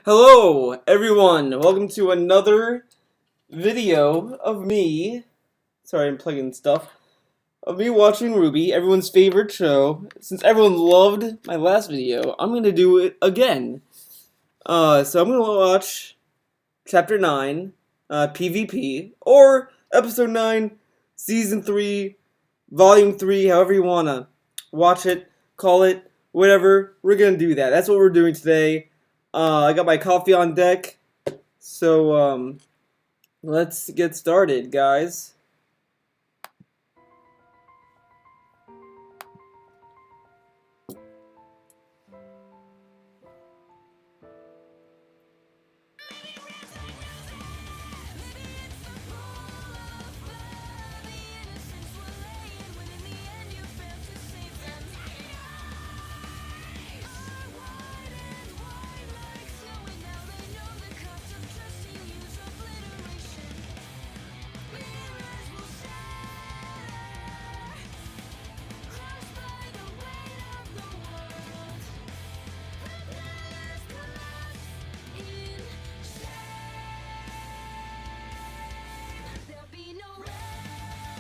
Hello, everyone. Welcome to another video of me. Sorry, I'm plugging stuff. Of me watching RWBY, everyone's favorite show. Since everyone loved my last video, I'm gonna do it again. So I'm gonna watch Chapter 9, PvP, or Episode 9, Season 3, Volume 3, however you wanna watch it, call it, whatever. We're gonna do that. That's what we're doing today. I got my coffee on deck, so let's get started, guys.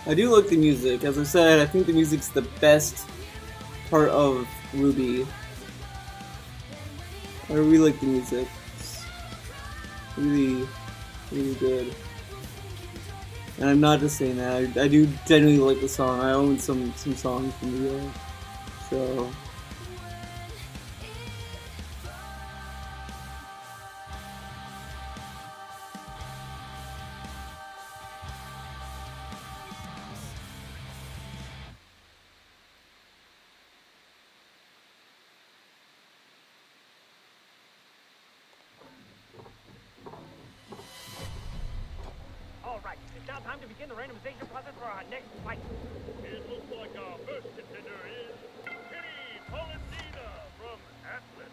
I do like the music. As I said, I think the music's the best part of RWBY. I really like the music. It's really, really good. And I'm not just saying that. I do genuinely like the song. I own some songs from the so. Alright, it's now time to begin the randomization process for our next fight. It looks like our first contender is Kitty Polendina from Atlas.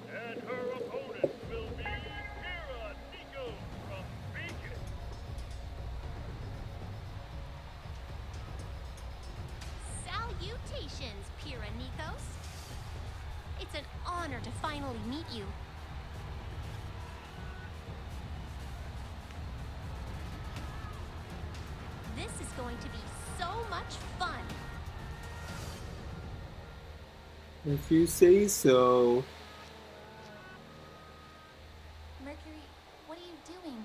And her opponent will be Kira Nico from Beacon. Salutations, Pira Nikos. It's an honor to finally meet you. This is going to be so much fun. If you say so. Mercury, what are you doing?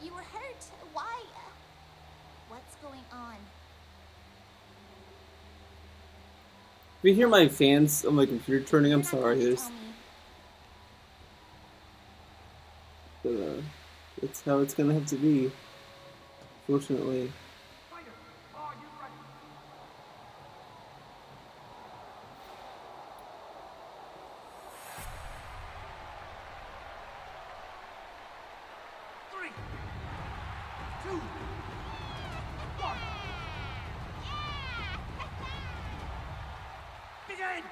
You were hurt. Why? What's going on? If you hear my fans on my computer turning, I'm You're not sorry. going to There's, tell me. that's how it's gonna have to be. Fortunately. Fighter, are you ready? Three, two, one. Begin!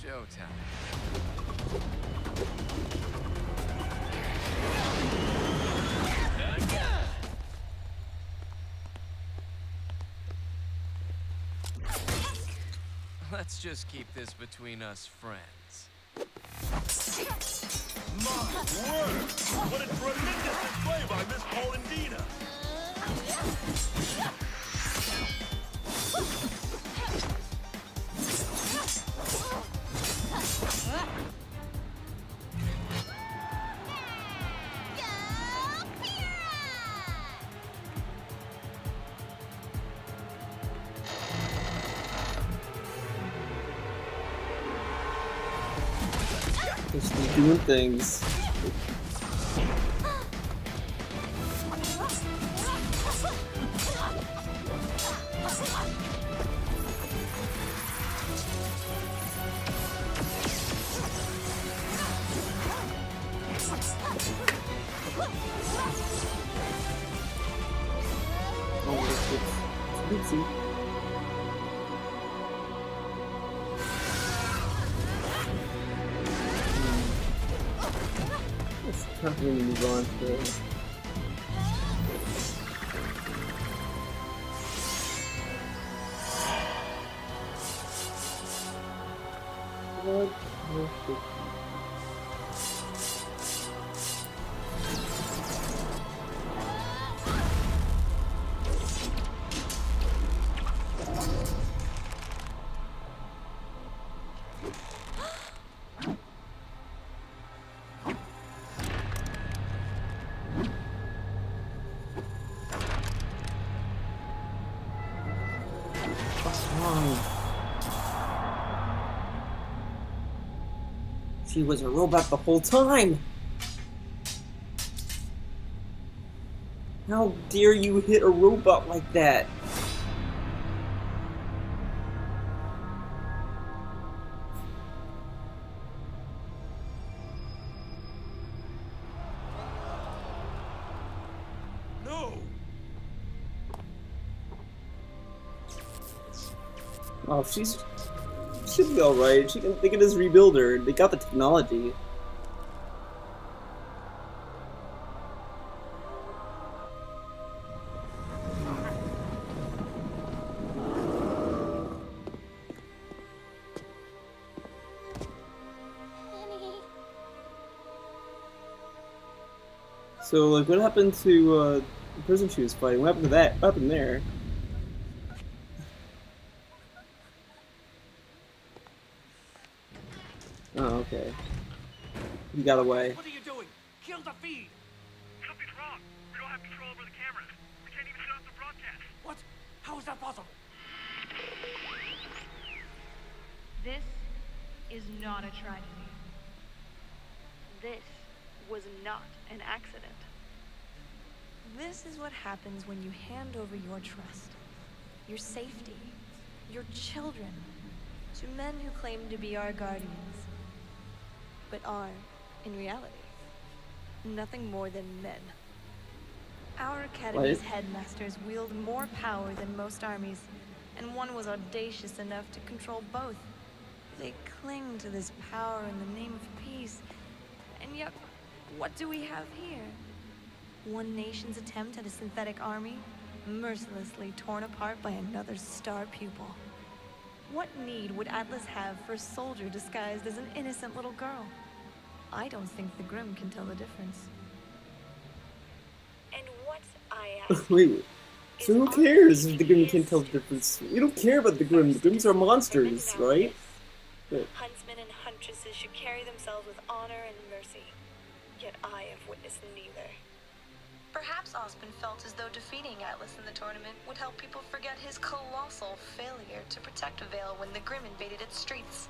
Showtime. Let's just keep this between us friends. My word! What a tremendous display by Miss Polendina! Just keep doing things. Oh, it's Bitsy. Let's not really move on to She was a robot the whole time! How dare you hit a robot like that? No! Oh, she'll be alright. They can just rebuild her. They got the technology. Penny. So, like, what happened to the person she was fighting? What happened to that? What happened there? Oh, okay. He got away. What are you doing? Kill the feed! Something's wrong. We don't have control over the cameras. We can't even shut off the broadcast. What? How is that possible? This is not a tragedy. This was not an accident. This is what happens when you hand over your trust, your safety, your children, to men who claim to be our guardians, but are, in reality, nothing more than men. Our academy's headmasters wield more power than most armies, and one was audacious enough to control both. They cling to this power in the name of peace, and yet, what do we have here? One nation's attempt at a synthetic army, mercilessly torn apart by another star pupil. What need would Atlas have for a soldier disguised as an innocent little girl? I don't think the Grimm can tell the difference. And what I ask Wait, so who cares if the Grimm can't tell the difference? You don't care about the Grimm. The Grimms are monsters, right? But huntsmen and huntresses should carry themselves with honor and mercy. Yet I have witnessed neither. Perhaps Osmond felt as though defeating Atlas in the tournament would help people forget his colossal failure to protect Vale when the Grimm invaded its streets.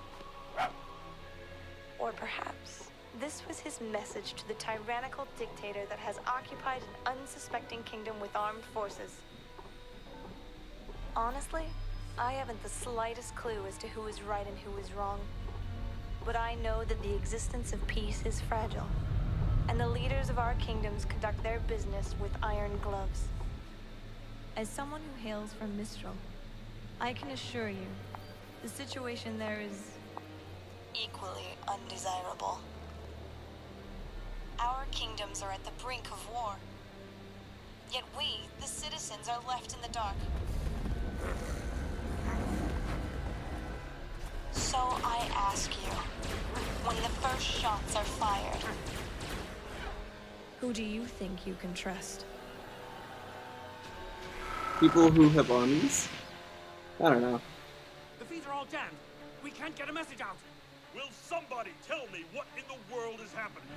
Or perhaps this was his message to the tyrannical dictator that has occupied an unsuspecting kingdom with armed forces. Honestly, I haven't the slightest clue as to who is right and who is wrong. But I know that the existence of peace is fragile, and the leaders of our kingdoms conduct their business with iron gloves. As someone who hails from Mistral, I can assure you, the situation there is equally undesirable. Our kingdoms are at the brink of war. Yet we, the citizens, are left in the dark. So I ask you, when the first shots are fired, who do you think you can trust? people who have armies? I don't know. The feeds are all jammed. We can't get a message out. Will somebody tell me what in the world is happening?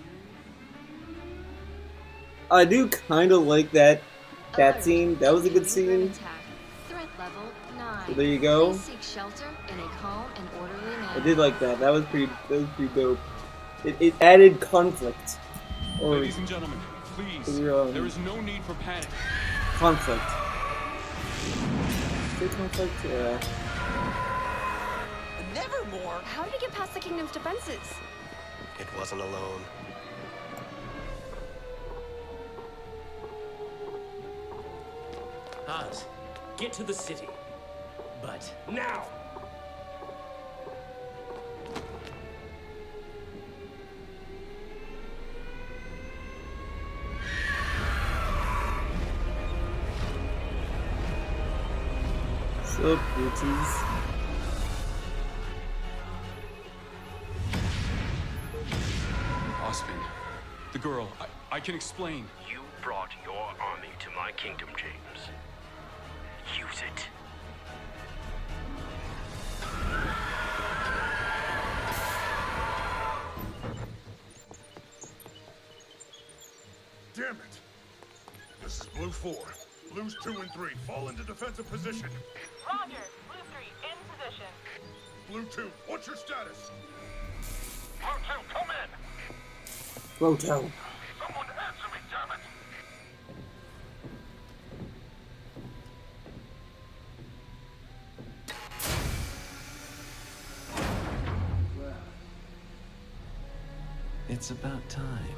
I do kind of like that scene. That was a good scene. Threat level 9. So there you go. Please seek shelter in a calm and orderly manner. I did like that. That was pretty dope. It added conflict. Or Ladies and gentlemen, please, there is no need for panic. conflict. Is it conflict? Yeah. Nevermore! How did he get past the kingdom's defenses? It wasn't alone. Oz, get to the city. But now! Sup, bitches? Osmond, the girl, I can explain. You brought your army to my kingdom, James. Use it. Damn it! This is Blue 4. Blues 2 and 3, fall into defensive position. Roger, Blue 3, in position. Blue 2, what's your status? R2, come in! Roto. Someone answer me, damn it! It's about time.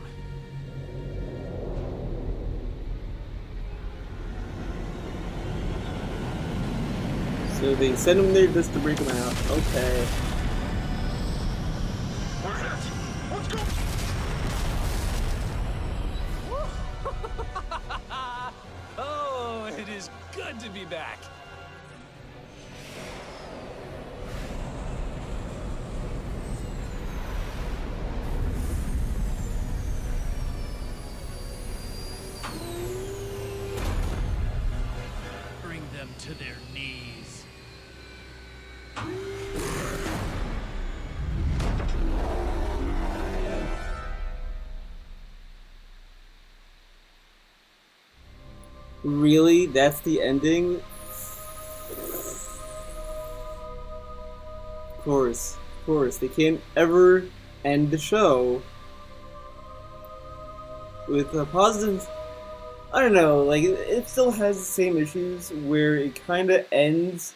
So they send him there just to break him out. Okay. Where's it? Let's go! Oh, it is good to be back. Bring them to their knees. Really? That's the ending? Of course. They can't ever end the show with a positive. I don't know, like, it still has the same issues where it kind of ends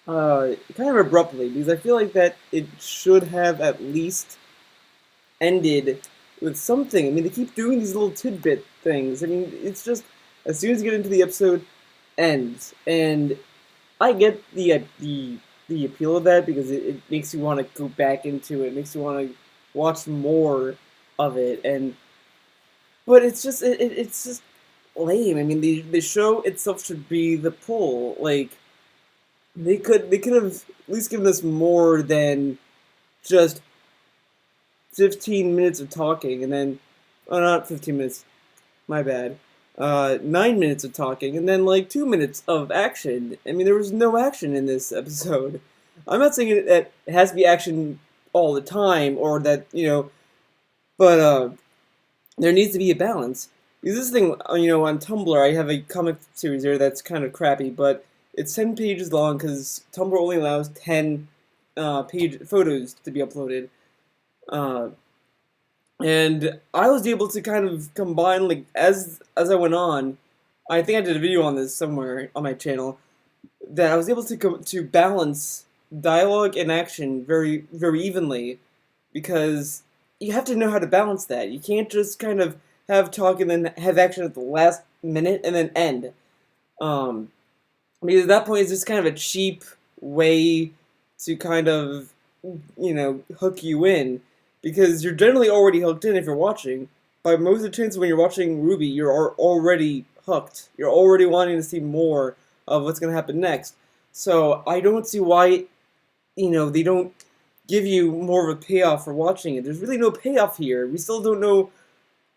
kind of abruptly, because I feel like that it should have at least ended with something. I mean, they keep doing these little tidbit things. I mean, it's just, as soon as you get into the episode, ends. And I get the appeal of that, because it makes you want to go back into it. It makes you want to watch more of it, but it's just it's just lame. I mean, the show itself should be the pull. Like, they could have at least given us more than just 15 minutes of talking, and then, oh, not 15 minutes, my bad. 9 minutes of talking, and then like 2 minutes of action. I mean, there was no action in this episode. I'm not saying that it has to be action all the time, or that, but there needs to be a balance. Because this thing, on Tumblr, I have a comic series there that's kind of crappy, but it's 10 pages long because Tumblr only allows 10 page photos to be uploaded. And I was able to kind of combine, like, as I went on, I think I did a video on this somewhere on my channel, that I was able to balance dialogue and action very, very evenly, because you have to know how to balance that. You can't just kind of have talk and then have action at the last minute and then end. Because at that point it's just kind of a cheap way to kind of, hook you in. Because you're generally already hooked in if you're watching. By most of the chances when you're watching RWBY, you're already hooked. You're already wanting to see more of what's going to happen next. So I don't see why, they don't give you more of a payoff for watching it. There's really no payoff here. We still don't know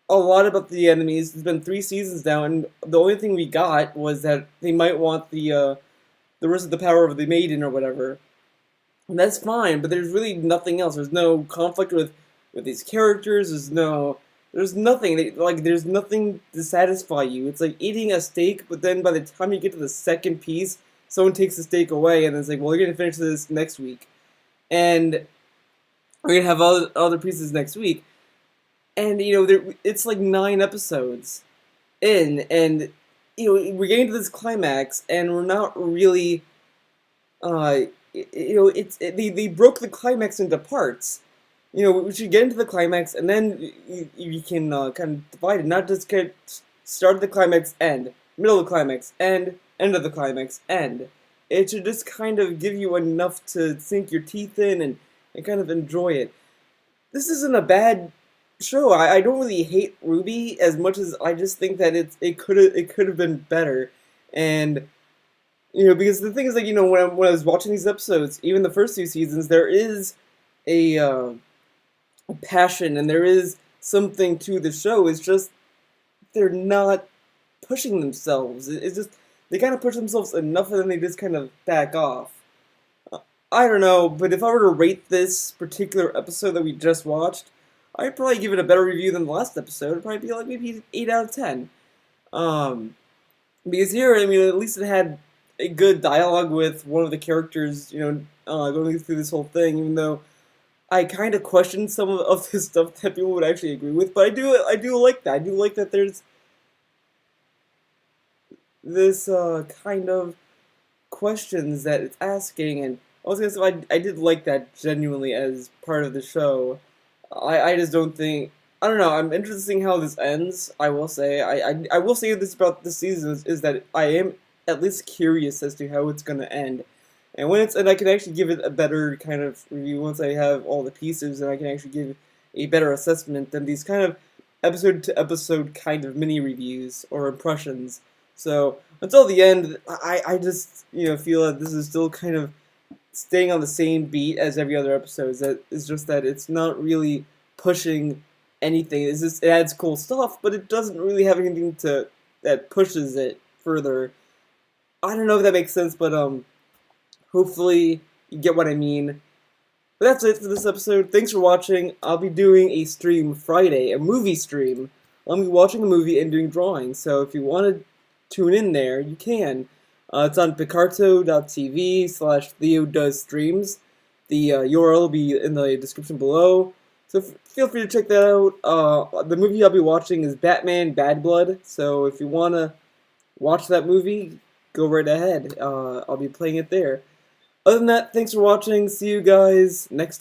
a lot about the enemies. It's been 3 seasons now, and the only thing we got was that they might want the rest of the power of the Maiden or whatever. And that's fine, but there's really nothing else. There's no conflict with these characters. There's nothing. There's nothing to satisfy you. It's like eating a steak, but then by the time you get to the second piece, someone takes the steak away, and it's like, well, you're gonna finish this next week, and we're gonna have other pieces next week, and it's like 9 episodes in, and we're getting to this climax, and we're not really. They broke the climax into parts. We should get into the climax, and then you can kind of divide it, not just get start of the climax, end, middle of the climax, end of the climax, end. It should just kind of give you enough to sink your teeth in and kind of enjoy it. This isn't a bad show. I don't really hate RWBY as much as I just think that it could have been better, and. Because the thing is, like, when I was watching these episodes, even the first 2 seasons, there is a passion and there is something to the show. It's just they're not pushing themselves. It's just they kind of push themselves enough and then they just kind of back off. I don't know, but if I were to rate this particular episode that we just watched, I'd probably give it a better review than the last episode. It'd probably be like maybe 8 out of 10. Because here, I mean, at least it had a good dialogue with one of the characters, going through this whole thing, even though I kind of question some of this stuff that people would actually agree with, but I do like that. I do like that there's this kind of questions that it's asking, and I was gonna say I did like that genuinely as part of the show. I just don't think I don't know. I'm interested in seeing how this ends. I will say I will say this about this season is that I am at least curious as to how it's gonna end. And when it's and I can actually give it a better kind of review once I have all the pieces, and I can actually give a better assessment than these kind of episode to episode kind of mini reviews or impressions. So until the end, I just feel that this is still kind of staying on the same beat as every other episode. That is just that it's not really pushing anything. It's just it adds cool stuff, but it doesn't really have anything that pushes it further. I don't know if that makes sense, but hopefully you get what I mean. But that's it for this episode. Thanks for watching. I'll be doing a stream Friday, a movie stream. I'll be watching a movie and doing drawings. So if you want to tune in there, you can. It's on picarto.tv/TheoDoesStreams. The URL will be in the description below. So feel free to check that out. The movie I'll be watching is Batman Bad Blood. So if you want to watch that movie, go right ahead. I'll be playing it there. Other than that, thanks for watching. See you guys next time.